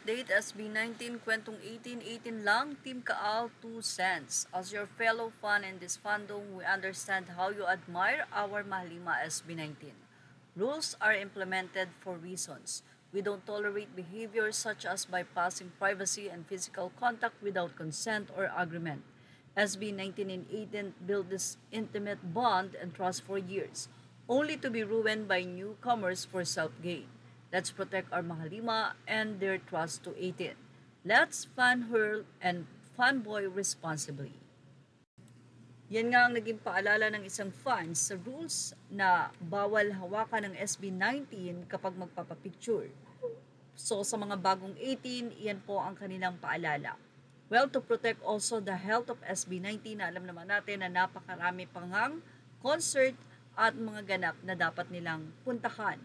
update, SB19, kwentong 1818 lang, Team Kaal 2 cents. As your fellow fan in this fandom, we understand how you admire our Mahalima SB19. Rules are implemented for reasons. We don't tolerate behaviors such as bypassing privacy and physical contact without consent or agreement. SB19 and 18 built this intimate bond and trust for years, only to be ruined by newcomers for self-gain. Let's protect our Mahalima and their trust to 18. Let's fan her and fanboy responsibly. Yan nga ang naging paalala ng isang fan sa rules na bawal hawakan ng SB19 kapag magpapapicture. So sa mga bagong 18, yan po ang kanilang paalala. Well, to protect also the health of SB19, na alam naman natin na napakarami pangang concert at mga ganap na dapat nilang puntahan.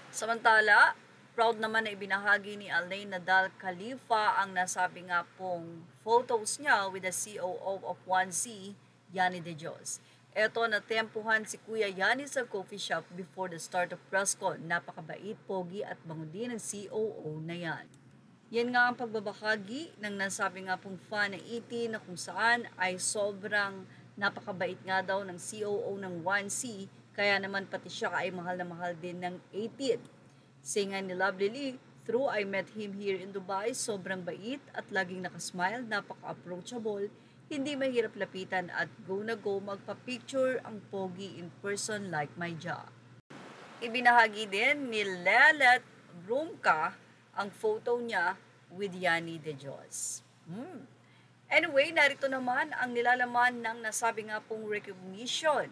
Samantala, proud naman na ibinahagi ni Alain Nadal Khalifa ang nasabi nga pong photos niya with the COO of 1C, Yanni De Dios. Eto, natempuhan si Kuya Yanni sa coffee shop before the start of press con. Napakabait, pogi at bango din ng COO na yan. Yan nga ang pagbabahagi ng nasabi nga pong fan na 18 na kung saan ay sobrang napakabait nga daw ng COO ng 1C, kaya naman pati siya ay mahal na mahal din ng 18. Singan ni Lovely Lee, through I met him here in Dubai, sobrang bait at laging nakasmile, napaka-approachable, hindi mahirap lapitan at go na go magpa-picture ang pogi in person like my jaw. Ibinahagi din ni Lelet Brumka ang photo niya with Yanni De Dios. Anyway, narito naman ang nilalaman ng nasabi nga pong recognition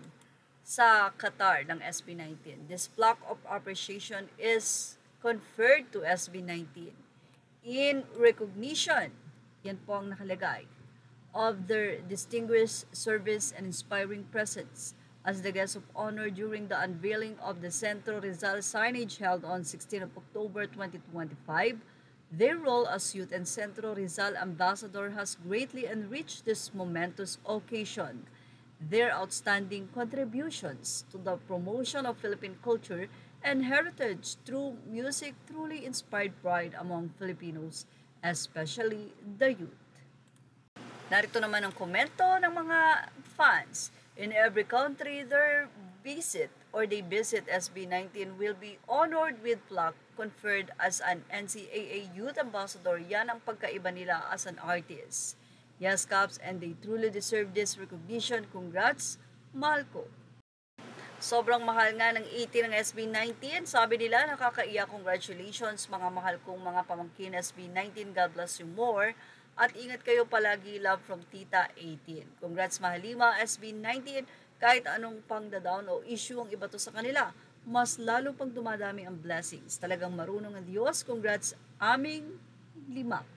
sa Qatar ng SB19. This plaque of appreciation is conferred to SB19 in recognition, yan po ang nakalagay, of their distinguished service and inspiring presence as the guest of honor during the unveiling of the Centro Rizal signage held on 16 of October 2025. Their role as Youth and Centro Rizal ambassador has greatly enriched this momentous occasion. Their outstanding contributions to the promotion of Philippine culture and heritage through music truly inspired pride among Filipinos, especially the youth. Narito naman ang komento ng mga fans. In every country, they visit SB19 will be honored with plaque conferred as an NCAA Youth Ambassador. Yan ang pagkaiba nila as an artist. Yes, Caps, and they truly deserve this recognition. Congrats, mahal ko. Sobrang mahal nga ng 18 ng SB19. Sabi nila, nakakaiyak. Congratulations, mga mahal kong mga pamangkin SB19. God bless you more. At ingat kayo palagi. Love from Tita 18. Congrats, Mahalima, SB19. Kahit anong pang down o issue ang iba to sa kanila, mas lalo pang dumadami ang blessings. Talagang marunong ang Diyos. Congrats, aming lima.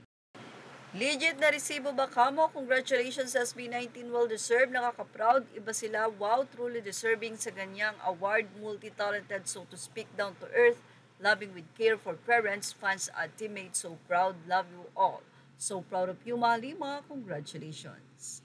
Legit na resibo ba kamo? Congratulations SB19, well-deserved, nakaka-proud, iba sila, wow, truly deserving sa ganyang award, multi-talented, so to speak, down to earth, loving with care for parents, fans at teammates, so proud, love you all. So proud of you, Mahalima, congratulations.